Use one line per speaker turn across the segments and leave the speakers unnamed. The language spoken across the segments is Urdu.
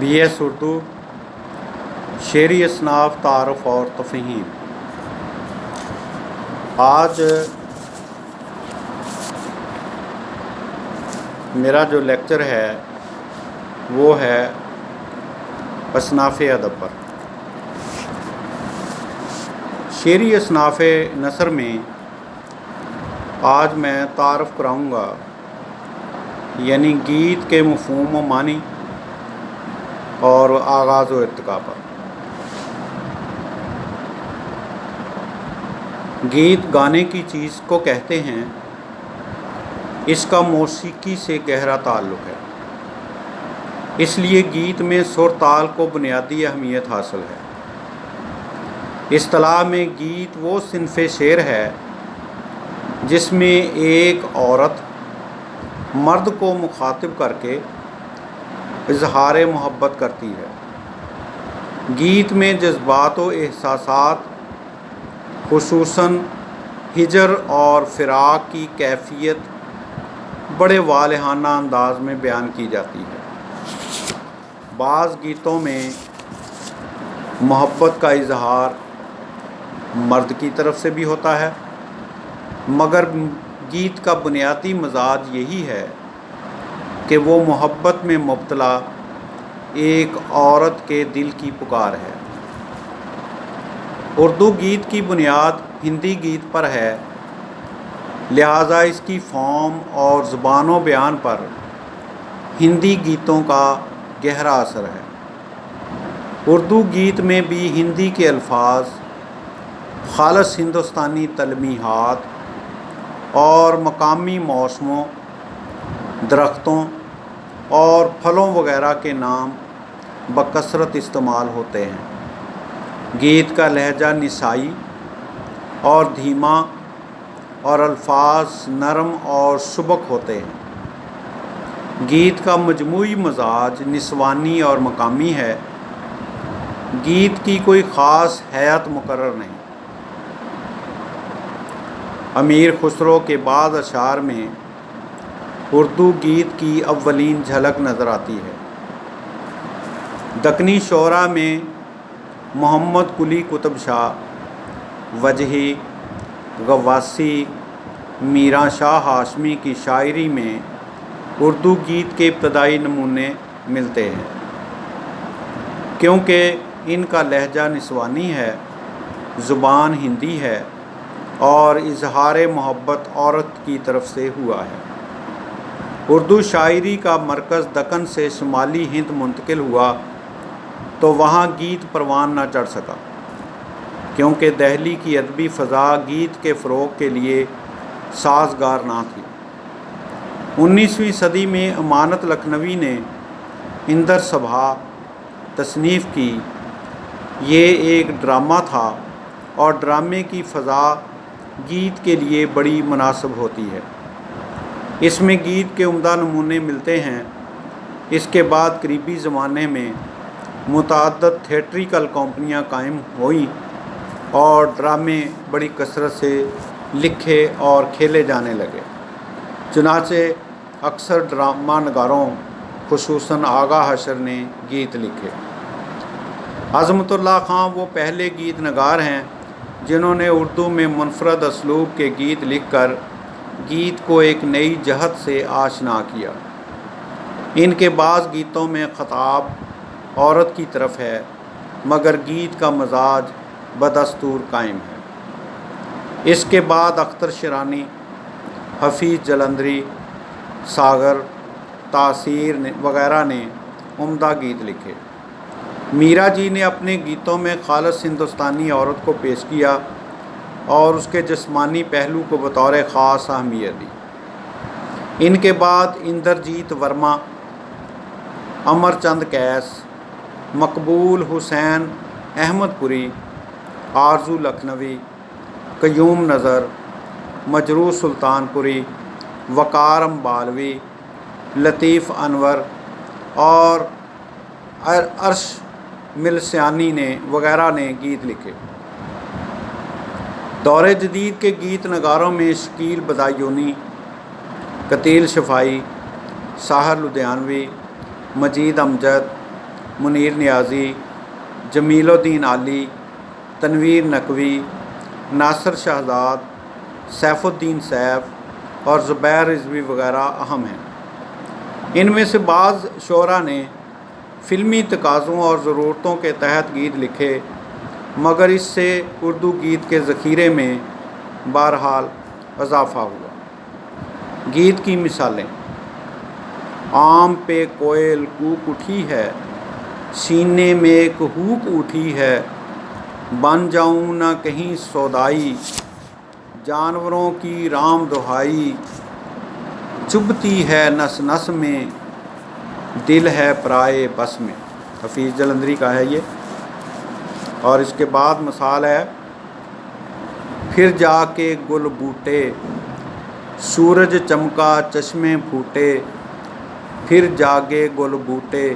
BS اردو شعری اصناف تعارف اور تفہیم۔ آج میرا جو لیکچر ہے وہ ہے اصناف ادب پر۔ شعری اصناف نثر میں آج میں تعارف کراؤں گا، یعنی گیت کے مفہوم و معنی اور آغاز و ارتقا پر۔ گیت گانے کی چیز کو کہتے ہیں، اس کا موسیقی سے گہرا تعلق ہے، اس لیے گیت میں سر تال کو بنیادی اہمیت حاصل ہے۔ اصطلاح میں گیت وہ صنف شعر ہے جس میں ایک عورت مرد کو مخاطب کر کے اظہار محبت کرتی ہے۔ گیت میں جذبات و احساسات، خصوصاً ہجر اور فراق کی کیفیت بڑے والہانہ انداز میں بیان کی جاتی ہے۔ بعض گیتوں میں محبت کا اظہار مرد کی طرف سے بھی ہوتا ہے، مگر گیت کا بنیادی مزاج یہی ہے کہ وہ محبت میں مبتلا ایک عورت کے دل کی پکار ہے۔ اردو گیت کی بنیاد ہندی گیت پر ہے، لہٰذا اس کی فارم اور زبان و بیان پر ہندی گیتوں کا گہرا اثر ہے۔ اردو گیت میں بھی ہندی کے الفاظ، خالص ہندوستانی تلمیحات اور مقامی موسموں، درختوں اور پھلوں وغیرہ کے نام بکثرت استعمال ہوتے ہیں۔ گیت کا لہجہ نسائی اور دھیما اور الفاظ نرم اور سبک ہوتے ہیں۔ گیت کا مجموعی مزاج نسوانی اور مقامی ہے۔ گیت کی کوئی خاص ہیئت مقرر نہیں۔ امیر خسرو کے بعض اشعار میں اردو گیت کی اولین جھلک نظر آتی ہے۔ دکنی شعراء میں محمد قلی قطب شاہ، وجہی، غواصی، میراں شاہ ہاشمی کی شاعری میں اردو گیت کے ابتدائی نمونے ملتے ہیں۔ کیونکہ ان کا لہجہ نسوانی ہے، زبان ہندی ہے اور اظہار محبت عورت کی طرف سے ہوا ہے۔ اردو شاعری کا مرکز دکن سے شمالی ہند منتقل ہوا تو وہاں گیت پروان نہ چڑھ سکا، کیونکہ دہلی کی ادبی فضا گیت کے فروغ کے لیے سازگار نہ تھی۔ 19ویں صدی میں امانت لکھنوی نے اندر سبھا تصنیف کی۔ یہ ایک ڈرامہ تھا اور ڈرامے کی فضا گیت کے لیے بڑی مناسب ہوتی ہے۔ اس میں گیت کے عمدہ نمونے ملتے ہیں۔ اس کے بعد قریبی زمانے میں متعدد تھیٹریکل کمپنیاں قائم ہوئیں اور ڈرامے بڑی کثرت سے لکھے اور کھیلے جانے لگے۔ چنانچہ اکثر ڈرامہ نگاروں، خصوصاً آغا حشر نے گیت لکھے۔ عظمت اللہ خان وہ پہلے گیت نگار ہیں جنہوں نے اردو میں منفرد اسلوب کے گیت لکھ کر گیت کو ایک نئی جہت سے آشنا کیا۔ ان کے بعض گیتوں میں خطاب عورت کی طرف ہے، مگر گیت کا مزاج بدستور قائم ہے۔ اس کے بعد اختر شیرانی، حفیظ جلندری، ساگر، تاثیر وغیرہ نے عمدہ گیت لکھے۔ میرا جی نے اپنے گیتوں میں خالص ہندوستانی عورت کو پیش کیا اور اس کے جسمانی پہلو کو بطور خاص اہمیت دی۔ ان کے بعد اندرجیت ورما، امر چند کیس، مقبول حسین احمد پوری، آرزو لکھنوی، قیوم نظر، مجروح سلطان پوری، وقار امبالوی، لطیف انور اور عرش ملسانی وغیرہ نے گیت لکھے۔ دور جدید کے گیت نگاروں میں شکیل بدایونی، قتیل شفائی، ساحر لدھیانوی، مجید امجد، منیر نیازی، جمیل الدین علی، تنویر نقوی، ناصر شہزاد، سیف الدین سیف اور زبیر رضوی وغیرہ اہم ہیں۔ ان میں سے بعض شعراء نے فلمی تقاضوں اور ضرورتوں کے تحت گیت لکھے، مگر اس سے اردو گیت کے ذخیرے میں بہرحال اضافہ ہوا۔ گیت کی مثالیں: آم پہ کوئل کوک اٹھی ہے، سینے میں ایک ہوک اٹھی ہے، بن جاؤں نہ کہیں سودائی، جانوروں کی رام دہائی، چبھتی ہے نس نس میں، دل ہے پرائے بس میں۔ حفیظ جلندری کا ہے یہ۔ اور اس کے بعد مثال ہے: پھر جا کے گل بوٹے، سورج چمکا چشمے پھوٹے، پھر جاگے گل بوٹے،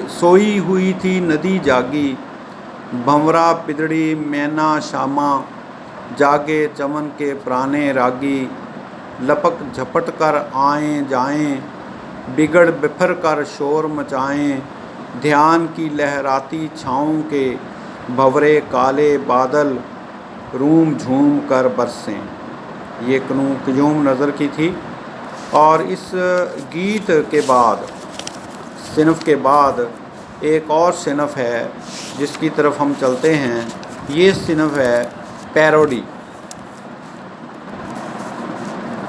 سوئی ہوئی تھی ندی جاگی، بھنورا پدڑی مینا شاماں، جاگے چمن کے پرانے راگی، لپک جھپٹ کر آئیں جائیں، بگڑ بپھر کر شور مچائیں، دھیان کی لہراتی چھاؤں کے، بھورے کالے بادل روم جھوم کر برسیں۔ یہ کنوں قیوم نظر کی تھی۔ اور اس گیت کے بعد، صنف کے بعد ایک اور صنف ہے جس کی طرف ہم چلتے ہیں۔ یہ صنف ہے پیروڈی۔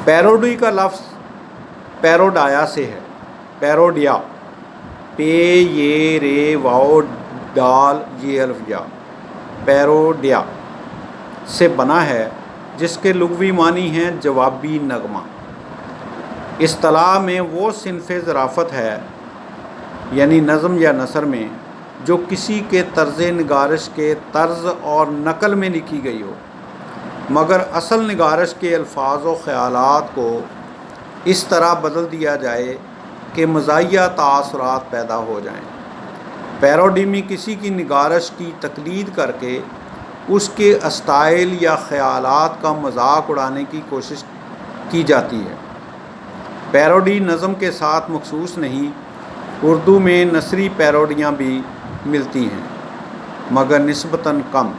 پیروڈی کا لفظ پیروڈایا سے ہے۔ پیروڈیا، پے یہ رے واؤ ڈال یہ الف یا، پیروڈیا سے بنا ہے، جس کے لغوی معنی ہیں جوابی نغمہ۔ اصطلاح میں وہ صنف ظرافت ہے، یعنی نظم یا نثر میں، جو کسی کے طرز نگارش کے طرز اور نقل میں لکھی گئی ہو، مگر اصل نگارش کے الفاظ و خیالات کو اس طرح بدل دیا جائے کہ مزاحیہ تاثرات پیدا ہو جائیں۔ پیروڈی میں کسی کی نگارش کی تقلید کر کے اس کے اسٹائل یا خیالات کا مذاق اڑانے کی کوشش کی جاتی ہے۔ پیروڈی نظم کے ساتھ مخصوص نہیں، اردو میں نثری پیروڈیاں بھی ملتی ہیں، مگر نسبتاً کم۔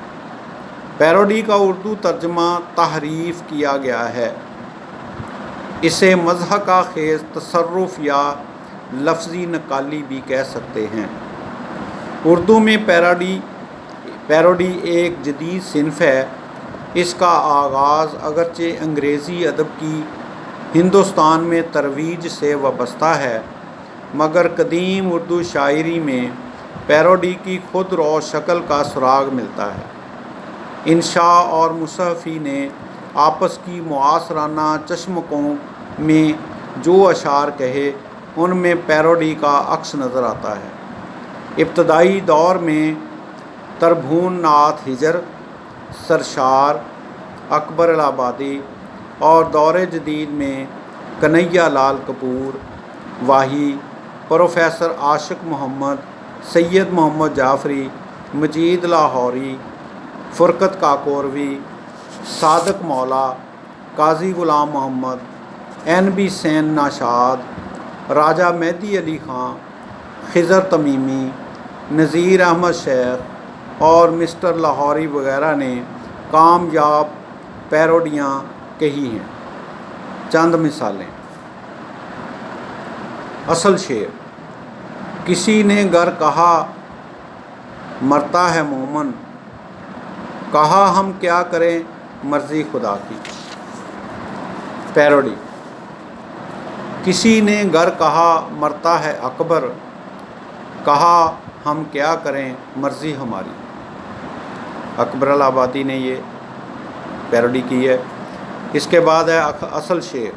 پیروڈی کا اردو ترجمہ تحریف کیا گیا ہے۔ اسے مضحکہ خیز تصرف یا لفظی نقالی بھی کہہ سکتے ہیں۔ اردو میں پیروڈی ایک جدید صنف ہے۔ اس کا آغاز اگرچہ انگریزی ادب کی ہندوستان میں ترویج سے وابستہ ہے، مگر قدیم اردو شاعری میں پیروڈی کی خود رو شکل کا سراغ ملتا ہے۔ انشاء اور مصحفی نے آپس کی معاصرانہ چشمکوں میں جو اشعار کہے، ان میں پیروڈی کا عکس نظر آتا ہے۔ ابتدائی دور میں تربھون ناتھ ہجر، سرشار، اکبر الہ آبادی اور دور جدید میں کنہیا لال کپور، واہی، پروفیسر عاشق محمد، سید محمد جعفری، مجید لاہوری، فرقت کاکوروی، صادق مولا، قاضی غلام محمد، NB سین ناشاد، راجہ مہدی علی خان، خضر تمیمی، نذیر احمد شیخ اور مسٹر لاہوری وغیرہ نے کامیاب پیروڈیاں کہی ہیں۔ چند مثالیں: اصل شعر: کسی نے گر کہا مرتا ہے مومن، کہا ہم کیا کریں مرضی خدا کی۔ پیروڈی: کسی نے گر کہا مرتا ہے اکبر، کہا ہم کیا کریں مرضی ہماری۔ اکبر الہ آبادی نے یہ پیروڈی کی ہے۔ اس کے بعد ہے اصل شعر: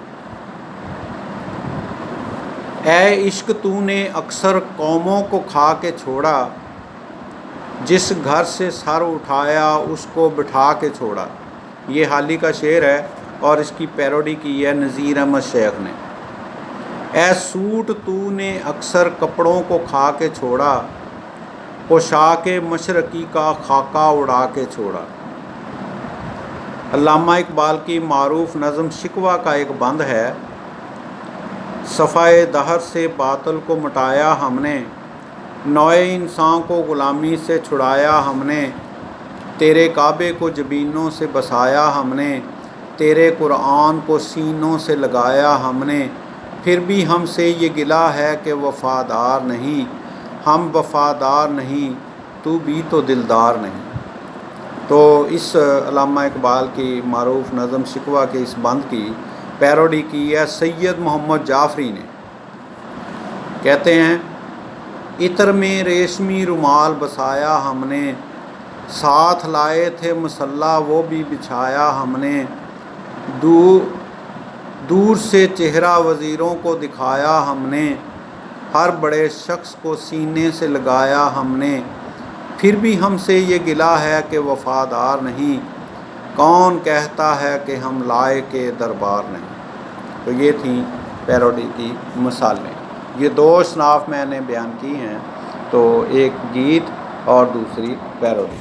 اے عشق تو نے اکثر قوموں کو کھا کے چھوڑا، جس گھر سے سر اٹھایا اس کو بٹھا کے چھوڑا۔ یہ حالی کا شعر ہے اور اس کی پیروڈی کی ہے نذیر احمد شیخ نے۔ اے سوٹ تو نے اکثر کپڑوں کو کھا کے چھوڑا، پوشاک مشرقی کا خاکہ اڑا کے چھوڑا۔ علامہ اقبال کی معروف نظم شکوہ کا ایک بند ہے: صفائے دہر سے باطل کو مٹایا ہم نے، نوئے انسان کو غلامی سے چھڑایا ہم نے، تیرے کعبے کو جبینوں سے بسایا ہم نے، تیرے قرآن کو سینوں سے لگایا ہم نے، پھر بھی ہم سے یہ گلہ ہے کہ وفادار نہیں، ہم وفادار نہیں، تو بھی تو دلدار نہیں۔ تو اس علامہ اقبال کی معروف نظم شکوہ کے اس بند کی پیروڈی کی ہے سید محمد جعفری نے۔ کہتے ہیں عطر میں ریشمی رومال بسایا ہم نے، ساتھ لائے تھے مصلح وہ بھی بچھایا ہم نے، دور سے چہرہ وزیروں کو دکھایا ہم نے، ہر بڑے شخص کو سینے سے لگایا ہم نے، پھر بھی ہم سے یہ گلہ ہے کہ وفادار نہیں، کون کہتا ہے کہ ہم لائق دربار نہیں۔ تو یہ تھیں پیروڈی کی مثالیں۔ یہ دو اصناف میں نے بیان کی ہیں، تو ایک گیت اور دوسری پیروڈی۔